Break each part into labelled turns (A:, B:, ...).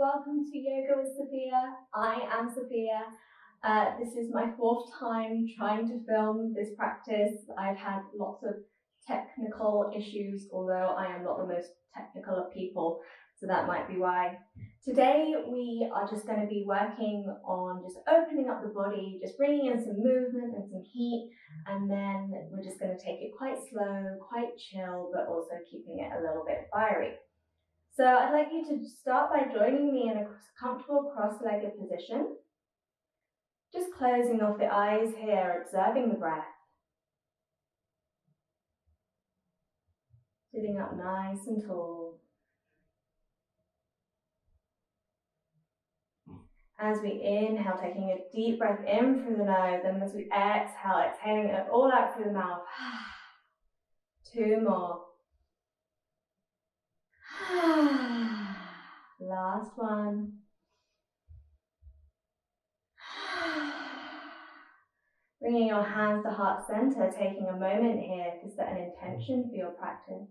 A: welcome to Yoga with Sophia. I am Sophia. This is my fourth time trying to film this practice. I've had lots of technical issues, although I am not the most technical of people, so that might be why. Today we are just going to be working on just opening up the body, just bringing in some movement and some heat, and then we're just going to take it quite slow, quite chill, but also keeping it a little bit fiery. So I'd like you to start by joining me in a comfortable cross-legged position. Just closing off the eyes here, observing the breath. Sitting up nice and tall. As we inhale, taking a deep breath in through the nose, and as we exhale, exhaling it all out through the mouth. 2 more. Last one. Bringing your hands to heart center, taking a moment here to set an intention for your practice.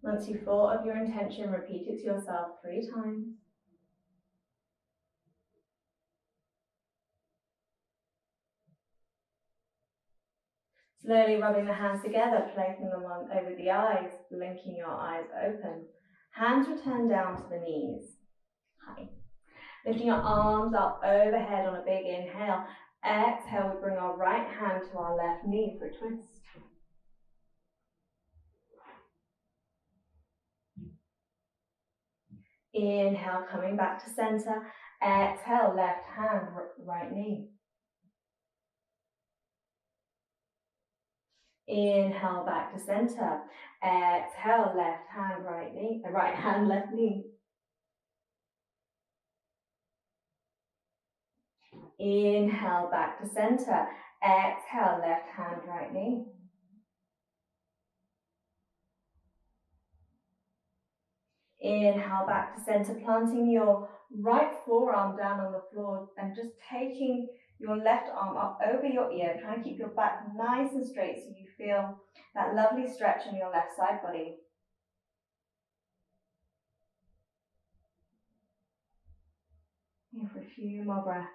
A: Once you've thought of your intention, repeat it to yourself 3 times. Slowly rubbing the hands together, placing them on over the eyes, blinking your eyes open. Hands return down to the knees. Hi. Lifting your arms up overhead on a big inhale. Exhale, we bring our right hand to our left knee for a twist. Inhale, coming back to center. Exhale, left hand, right knee. Inhale, back to center. Exhale, left hand, right knee. Right hand, left knee. Inhale, back to center. Exhale, left hand, right knee. Inhale, back to center, planting your right forearm down on the floor and just taking your left arm up over your ear, trying to keep your back nice and straight so you feel that lovely stretch in your left side body. Here for a few more breaths.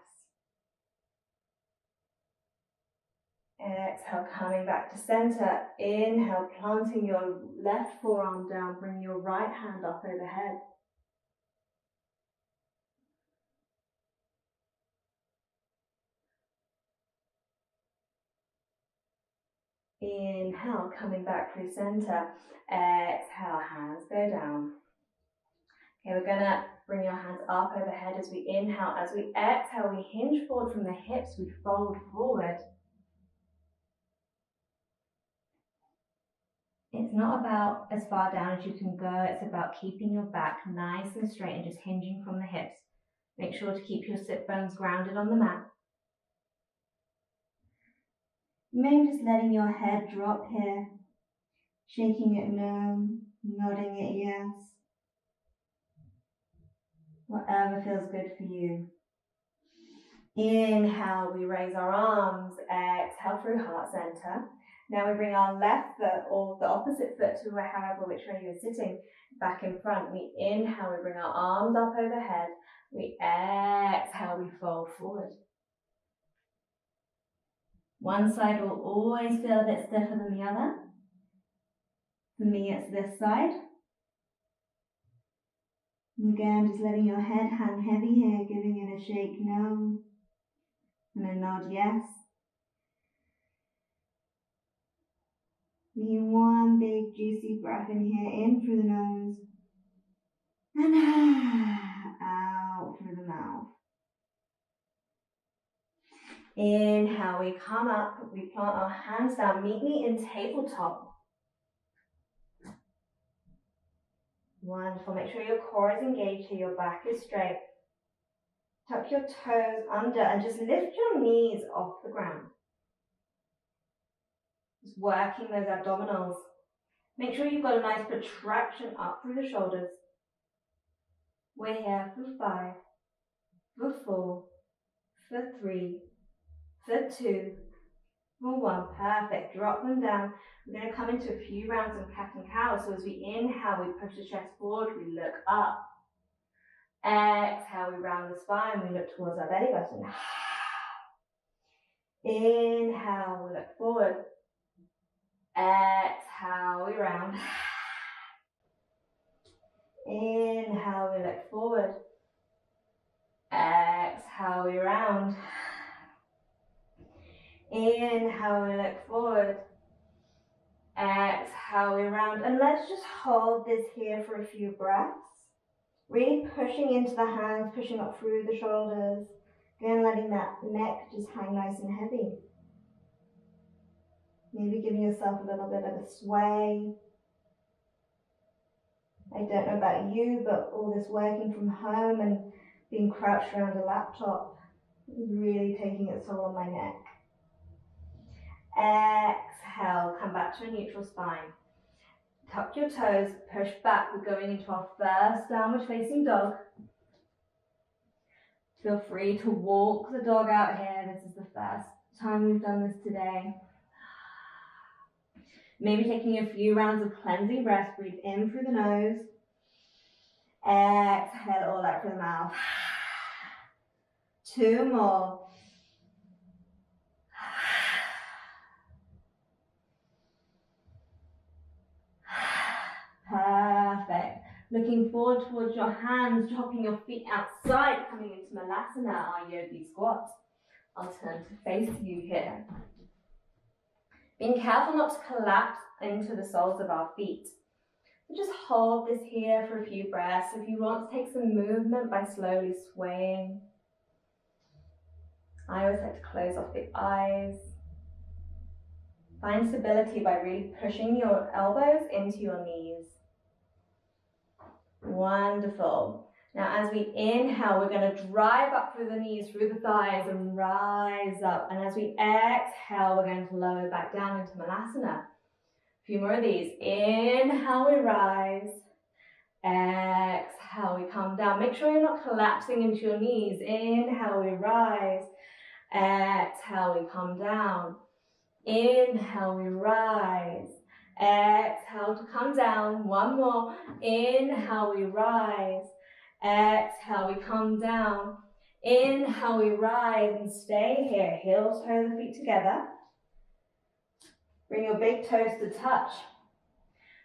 A: Exhale, coming back to center. Inhale, planting your left forearm down, bring your right hand up overhead. Inhale, coming back through center. Exhale, hands go down. Okay, we're gonna bring your hands up overhead as we inhale. As we exhale, we hinge forward from the hips, we fold forward. It's not about as far down as you can go, it's about keeping your back nice and straight and just hinging from the hips. Make sure to keep your sit bones grounded on the mat. Maybe just letting your head drop here, shaking it no, nodding it yes. Whatever feels good for you. Inhale, we raise our arms. Exhale through heart center. Now we bring our left foot or the opposite foot to however which way you're sitting back in front. We inhale, we bring our arms up overhead. We exhale, we fold forward. One side will always feel a bit stiffer than the other. For me, it's this side. And again, just letting your head hang heavy here, giving it a shake no, and a nod yes. Taking one big juicy breath in here, in through the nose, and out through the mouth. Inhale, we come up, we plant our hands down, meet me in tabletop. Wonderful, make sure your core is engaged here, your back is straight. Tuck your toes under and just lift your knees off the ground. Just working those abdominals. Make sure you've got a nice protraction up through the shoulders. We're here for 5, for 4, for 3, for 2, For one, perfect. Drop them down. We're going to come into a few rounds of cat and cow. So as we inhale, we push the chest forward, we look up. Exhale, we round the spine, we look towards our belly button. Inhale, we look forward. Exhale, we round. Inhale, we look forward. Exhale, we round. Inhale, we look forward. Exhale, we round. And let's just hold this here for a few breaths. Really pushing into the hands, pushing up through the shoulders. Again, letting that neck just hang nice and heavy. Maybe giving yourself a little bit of a sway. I don't know about you, but all this working from home and being crouched around a laptop is really taking its toll on my neck. Exhale, come back to a neutral spine. Tuck your toes, push back. We're going into our first downward facing dog. Feel free to walk the dog out here. This is the first time we've done this today. Maybe taking a few rounds of cleansing breaths. Breathe in through the nose. Exhale all out through the mouth. 2 more. Perfect. Looking forward towards your hands, dropping your feet outside, coming into Malasana, our yogi squat. I'll turn to face you here. Being careful not to collapse into the soles of our feet. So just hold this here for a few breaths. If you want to take some movement by slowly swaying. I always like to close off the eyes. Find stability by really pushing your elbows into your knees. Wonderful. Now as we inhale, we're going to drive up through the knees, through the thighs and rise up. And as we exhale, we're going to lower back down into Malasana. A few more of these. Inhale, we rise. Exhale, we come down. Make sure you're not collapsing into your knees. Inhale, we rise. Exhale, we come down. Inhale, we rise. Exhale to come down. One more. Inhale, we rise. Exhale, we come down. Inhale, we rise and stay here. Heel toe the feet together. Bring your big toes to touch.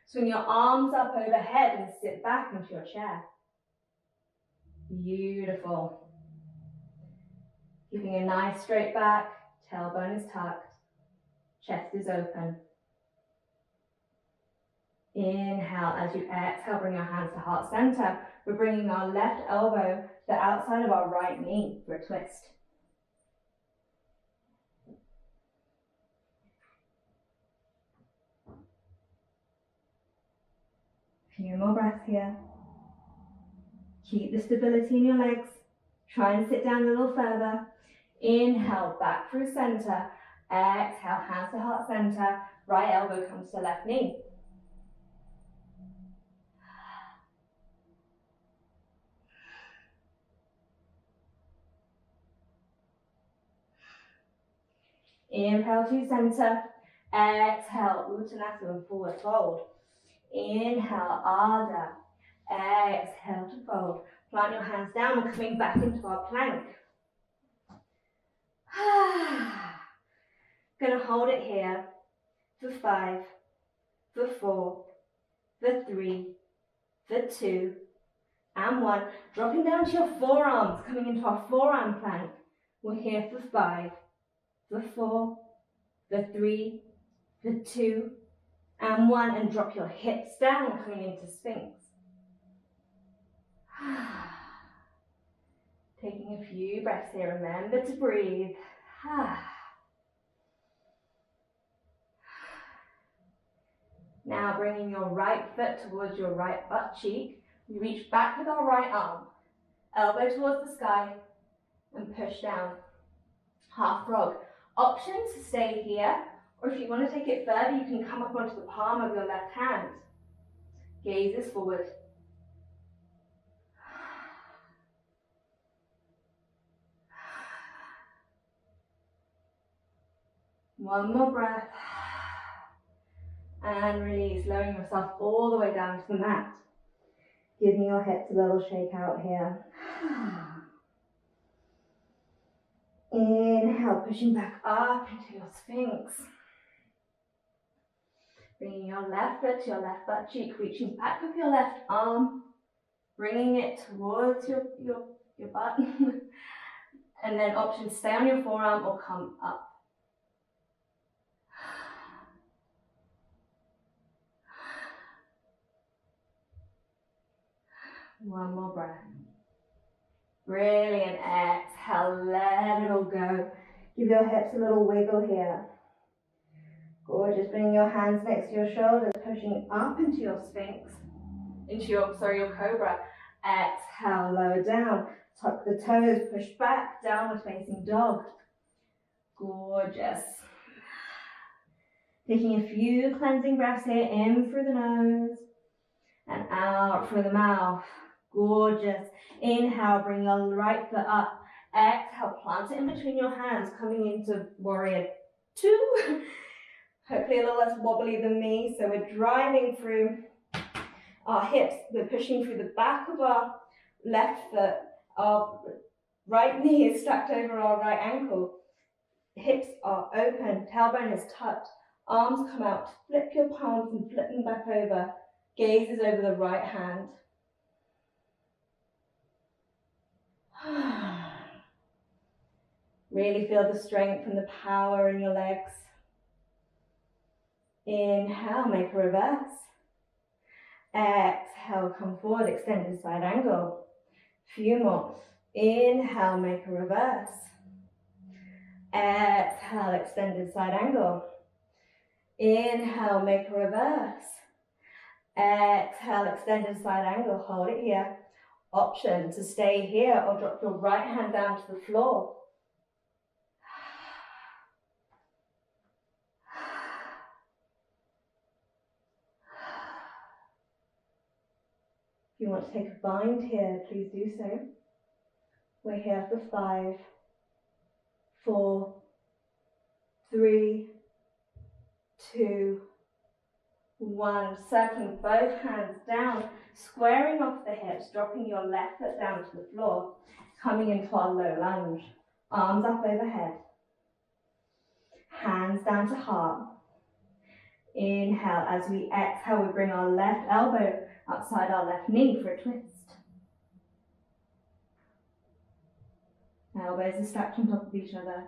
A: Swing your arms up overhead and sit back into your chair. Beautiful. Keeping a nice straight back. Tailbone is tucked. Chest is open. Inhale, as you exhale, bring your hands to heart center. We're bringing our left elbow to the outside of our right knee for a twist. A few more breaths here. Keep the stability in your legs. Try and sit down a little further. Inhale, back through center. Exhale, hands to heart center. Right elbow comes to left knee. Inhale to center. Exhale, Uttanasana, forward fold. Inhale, Ardha. Exhale to fold. Plant your hands down. We're coming back into our plank. Gonna hold it here for 5, for 4, for 3, for 2, and 1. Dropping down to your forearms, coming into our forearm plank. We're here for 5, for 4, for 3, for 2, and 1. And drop your hips down, coming into Sphinx. Taking a few breaths here. Remember to breathe. Now bringing your right foot towards your right butt cheek. We reach back with our right arm. Elbow towards the sky and push down. Half frog. Option to stay here, or if you want to take it further, you can come up onto the palm of your left hand. Gaze is forward. One more breath. And release, lowering yourself all the way down to the mat. Giving your hips a little shake out here. Inhale, pushing back up into your Sphinx. Bringing your left foot to your left butt cheek, reaching back with your left arm, bringing it towards your butt. And then option, stay on your forearm or come up. One more breath. Brilliant. Exhale, let it all go. Give your hips a little wiggle here. Gorgeous. Bring your hands next to your shoulders, pushing up into your Sphinx, into your Cobra. Exhale, lower down. Tuck the toes, push back, downward facing dog. Gorgeous. Taking a few cleansing breaths here, in through the nose and out through the mouth. Gorgeous. Inhale, bring your right foot up. Exhale, plant it in between your hands, coming into warrior two. Hopefully a little less wobbly than me. So we're driving through our hips. We're pushing through the back of our left foot. Our right knee is stacked over our right ankle. Hips are open, tailbone is tucked. Arms come out. Flip your palms and flip them back over. Gaze is over the right hand. Really feel the strength and the power in your legs. Inhale, make a reverse. Exhale, come forward, extended side angle. Few more. Inhale, make a reverse. Exhale, extended side angle. Inhale, make a reverse. Exhale, extended side angle. Hold it here. Option to stay here or drop your right hand down to the floor. If you want to take a bind here, please do so. We're here for 5, 4, 3, 2, 1. Circling both hands down, squaring off the hips, dropping your left foot down to the floor, coming into our low lunge. Arms up overhead. Hands down to heart. Inhale. As we exhale, we bring our left elbow outside our left knee for a twist. Elbows are stacked on top of each other.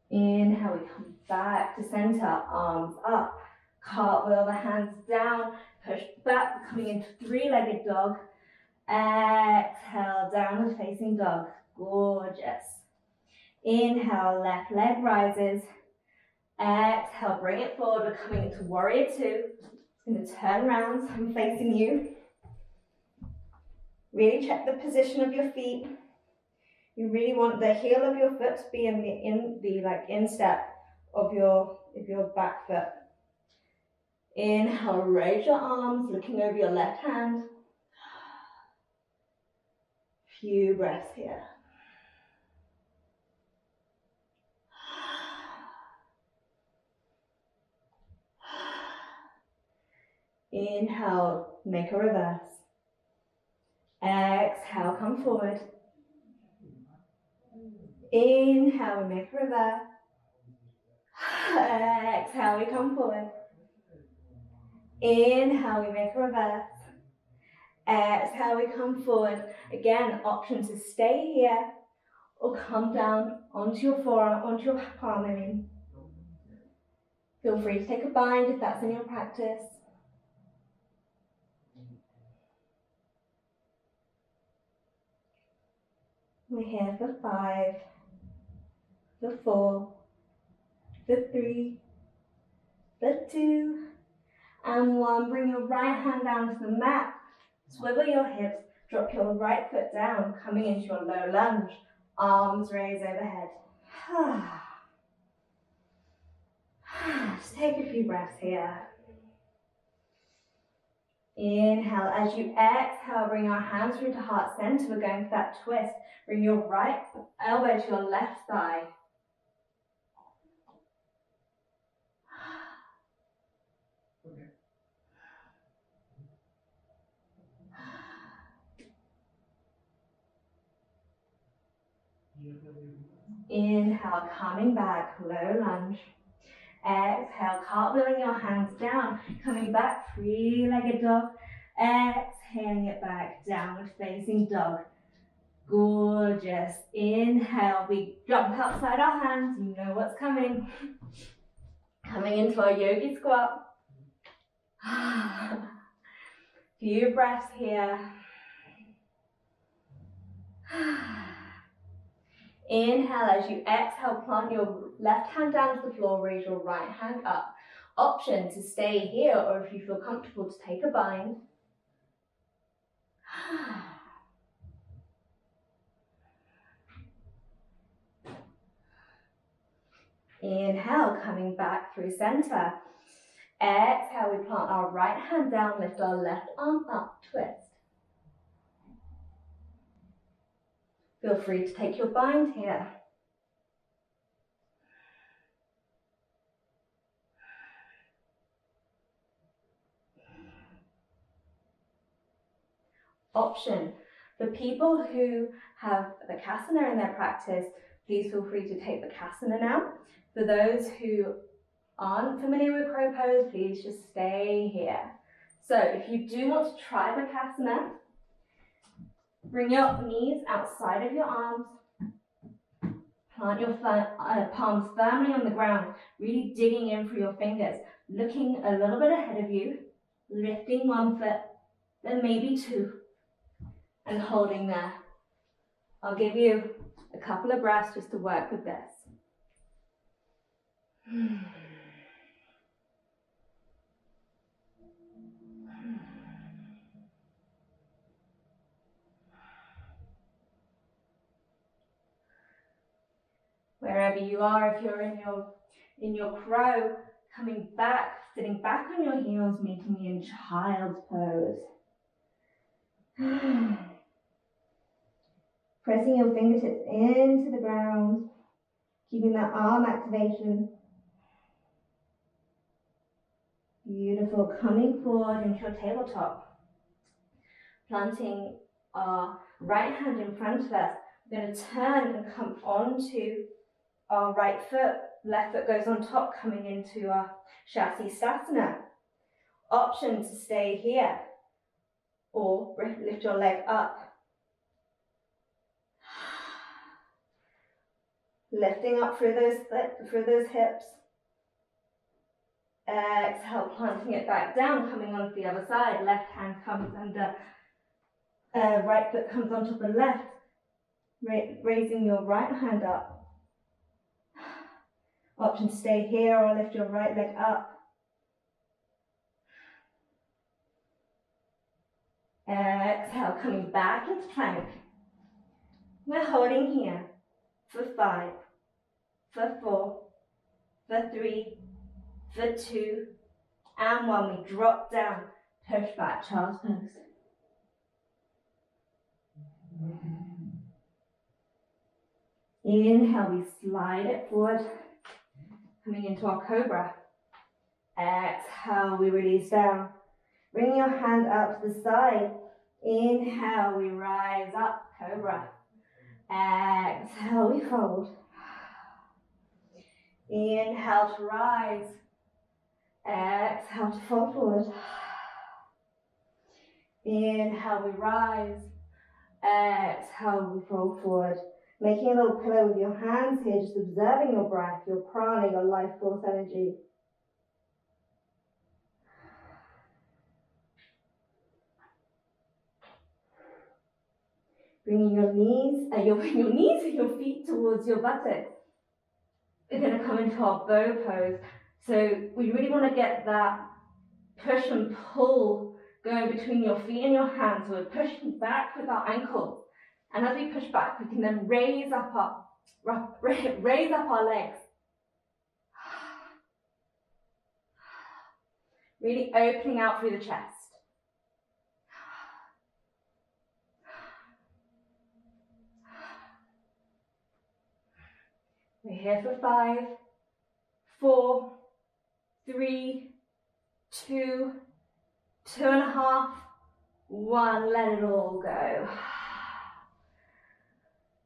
A: Inhale, we come back to center, arms up, cartwheel the hands down, push back, coming into three-legged dog. Exhale, downward facing dog. Gorgeous. Inhale, left leg rises. Exhale, bring it forward. We're coming into warrior two. I'm going to turn around, so I'm facing you. Really check the position of your feet. You really want the heel of your foot to be in the instep of your back foot. Inhale, raise your arms, looking over your left hand. Few breaths here. Inhale, make a reverse. Exhale, come forward. Inhale, we make a reverse. Exhale, we come forward. Inhale, we make a reverse. Exhale, we come forward. Again, option to stay here or come down onto your forearm, onto your palm, I mean. Feel free to take a bind if that's in your practice. We're here for 5, for 4, for 3, for 2, and 1. Bring your right hand down to the mat. Swivel your hips, drop your right foot down, coming into your low lunge. Arms raised overhead. Just take a few breaths here. Inhale. As you exhale, bring your hands through to heart center. We're going for that twist. Bring your right elbow to your left thigh. Inhale, coming back, low lunge. Exhale, cartwheeling your hands down, coming back, three-legged dog. Exhaling it back, downward facing dog. Gorgeous. Inhale, we jump outside our hands, you know what's coming. Coming into our yogi squat. Few breaths here. Inhale, as you exhale, plant your left hand down to the floor, raise your right hand up. Option to stay here, or if you feel comfortable, to take a bind. Inhale, coming back through center. Exhale, we plant our right hand down, lift our left arm up, twist. Feel free to take your bind here. Option. For people who have Bakasana in their practice, please feel free to take Bakasana now. For those who aren't familiar with crow pose, please just stay here. So if you do want to try Bakasana, bring your knees outside of your arms. Plant your palms firmly on the ground, really digging in through your fingers, looking a little bit ahead of you, lifting one foot, then maybe two, and holding there. I'll give you a couple of breaths just to work with this. Wherever you are, if you're in your crow, coming back, sitting back on your heels, meeting me in child's pose. Pressing your fingertips into the ground, keeping that arm activation. Beautiful. Coming forward into your tabletop. Planting our right hand in front of us. We're going to turn and come onto our right foot. Left foot goes on top, coming into our Shasisthasana. Option to stay here or lift your leg up. Lifting up through those hips. Exhale, planting it back down, coming onto the other side. Left hand comes under, right foot comes onto the left. Raising your right hand up. Option to stay here or lift your right leg up. Exhale, coming back into plank. We're holding here for 5, for 4, for 3, for 2, and 1. We drop down, push back, child's pose. Inhale, we slide it forward, coming into our cobra. Exhale, we release down. Bring your hand out to the side. Inhale, we rise up, cobra. Exhale, we fold. Inhale to rise. Exhale to fold forward. Inhale, we rise. Exhale, we fold forward. Making a little pillow with your hands here, just observing your breath, your prana, your life force energy. Bringing your knees and your feet towards your buttocks. We're going to come into our bow pose. So we really want to get that push and pull going between your feet and your hands. So we're pushing back with our ankles. And as we push back, we can then raise up our legs. Really opening out through the chest. We're here for 5, 4, 3, 2, 2.5, 1. Let it all go.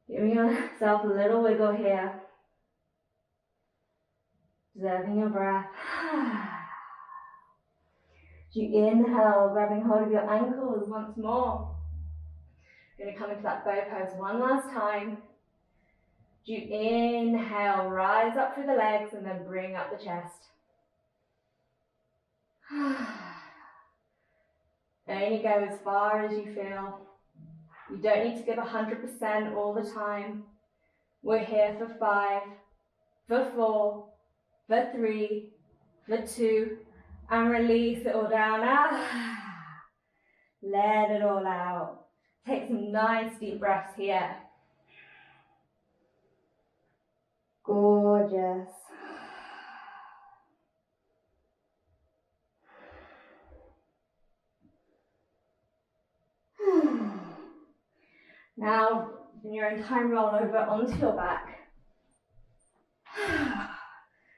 A: Giving yourself a little wiggle here. Observing your breath. As you inhale, grabbing hold of your ankles once more. You're going to come into that bow pose one last time. As you inhale, rise up through the legs and then bring up the chest. Only go as far as you feel. You don't need to give 100% all the time. We're here for 5, for 4, for 3, for 2, and release it all down. Let it all out. Take some nice deep breaths here. Gorgeous. Now, in your own time, roll over onto your back.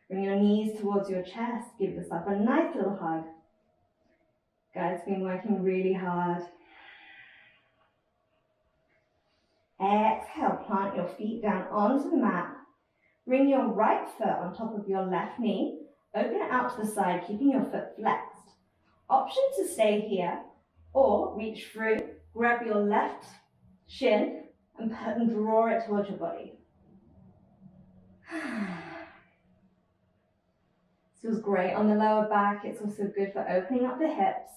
A: Bring your knees towards your chest. Give yourself a nice little hug. Guys, been working really hard. Exhale, plant your feet down onto the mat. Bring your right foot on top of your left knee. Open it out to the side, keeping your foot flexed. Option to stay here, or reach through, grab your left shin, and draw it towards your body. This feels great on the lower back. It's also good for opening up the hips.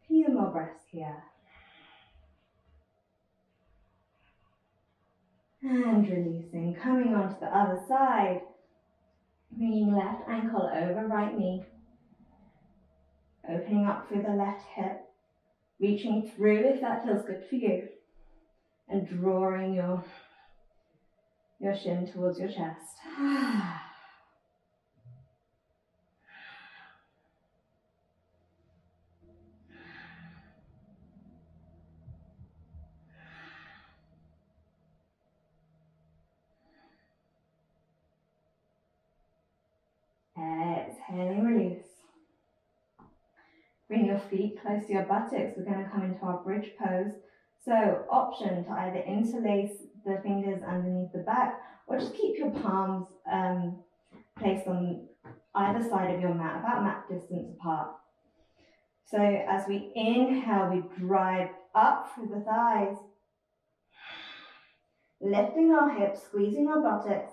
A: Few more breaths here. And releasing, coming onto the other side. Bringing left ankle over right knee. Opening up through the left hip. Reaching through if that feels good for you. And drawing your shin towards your chest. Exhaling, release. Bring your feet close to your buttocks. We're going to come into our bridge pose. So, option to either interlace the fingers underneath the back or just keep your palms placed on either side of your mat, about mat distance apart. So, as we inhale, we drive up through the thighs, lifting our hips, squeezing our buttocks.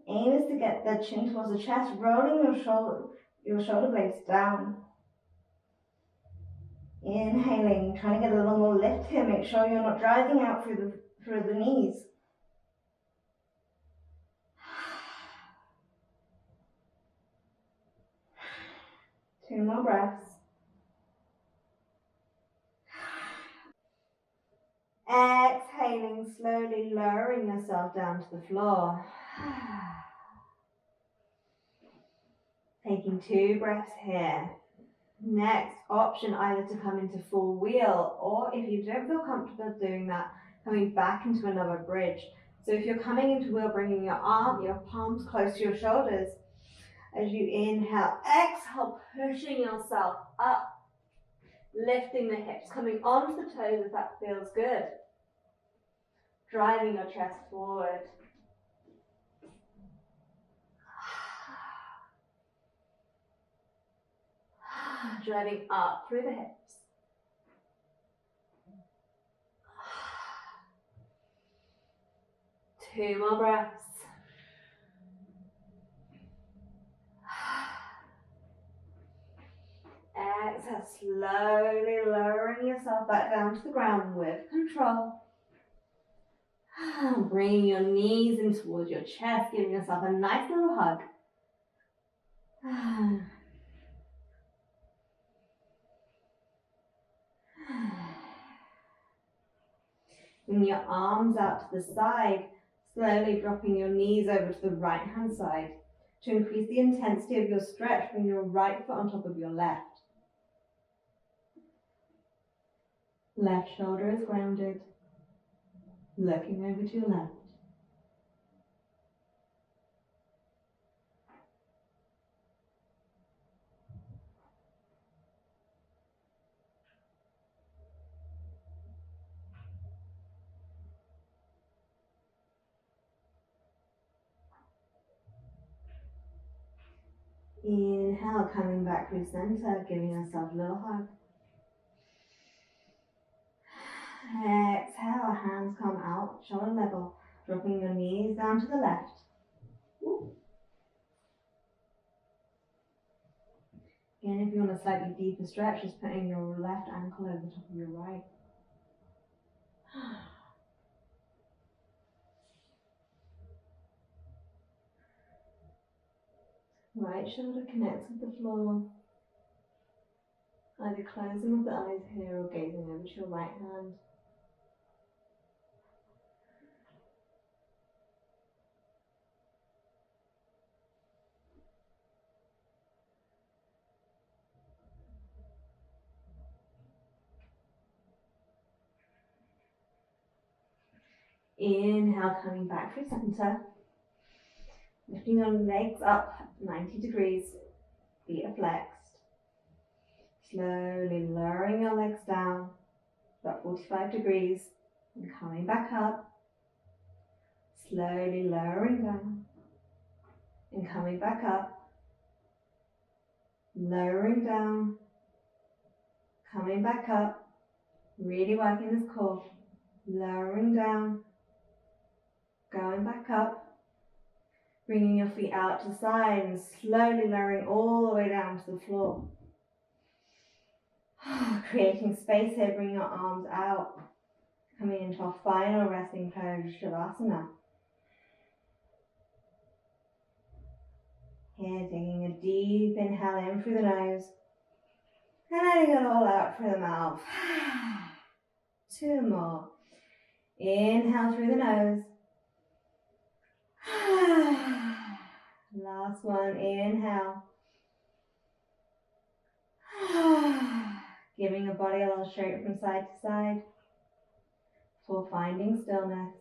A: Aim is to get the chin towards the chest, rolling your shoulder blades down. Inhaling, trying to get a little more lift here. Make sure you're not driving out through the knees. Two more breaths. Exhaling, slowly lowering yourself down to the floor. Taking 2 breaths here. Next, option either to come into full wheel, or if you don't feel comfortable doing that, coming back into another bridge. So if you're coming into wheel, bringing your palms close to your shoulders. As you inhale, exhale, pushing yourself up, lifting the hips, coming onto the toes if that feels good. Driving your chest forward. Driving up through the hips. Two more breaths. Exhale, slowly lowering yourself back down to the ground with control. Bringing your knees in towards your chest, giving yourself a nice little hug. Bring your arms out to the side, slowly dropping your knees over to the right hand side. To increase the intensity of your stretch, bring your right foot on top of your left.
B: Left shoulder is grounded. Looking over to your left. Inhale, coming back through center, giving yourself a little hug. Exhale, hands come out, shoulder level, dropping your knees down to the left. Again, if you want a slightly deeper stretch, just putting your left ankle over the top of your right. Right shoulder connects with the floor. Either closing of the eyes here or gazing over to your right hand. Inhale, coming back through center. Lifting your legs up 90 degrees. Feet are flexed. Slowly lowering your legs down about 45 degrees and coming back up. Slowly lowering down and coming back up. Lowering down, coming back up. Really working this core. Lowering down, going back up. Bringing your feet out to the side and slowly lowering all the way down to the floor. Creating space here, bring your arms out. Coming into our final resting pose, Shavasana. Here, taking a deep inhale in through the nose. And letting it all out through the mouth. 2 more. Inhale through the nose. Last one, inhale. Giving your body a little shake from side to side for finding stillness.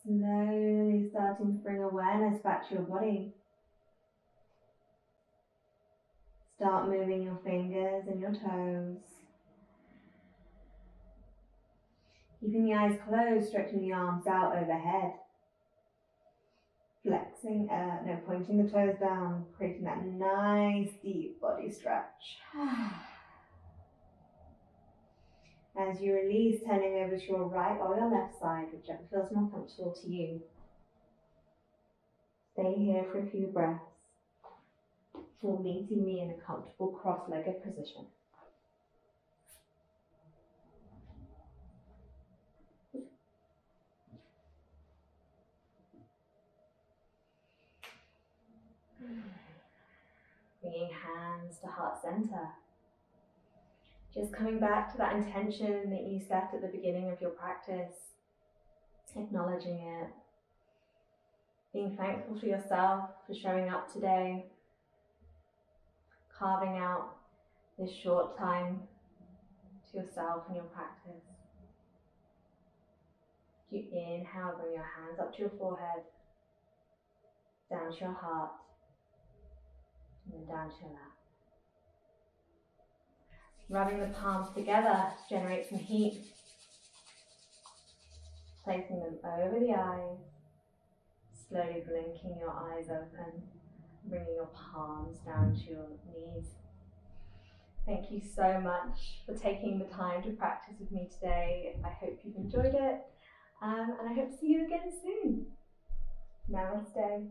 B: Slowly starting to bring awareness back to your body. Start moving your fingers and your toes. Keeping the eyes closed, stretching the arms out overhead. Pointing the toes down, creating that nice deep body stretch. As you release, turning over to your right or your left side, whichever feels more comfortable to you. Stay here for a few breaths before meeting me in a comfortable cross-legged position. Bringing hands to heart center. Just coming back to that intention that you set at the beginning of your practice. Acknowledging it. Being thankful for yourself for showing up today. Carving out this short time to yourself and your practice. You inhale, bring your hands up to your forehead, down to your heart, and then down to your lap.
A: Rubbing the palms together to generate some heat. Placing them over the eyes. Slowly blinking your eyes open. Bringing your palms down to your knees. Thank you so much for taking the time to practice with me today. I hope you've enjoyed it, and I hope to see you again soon. Namaste.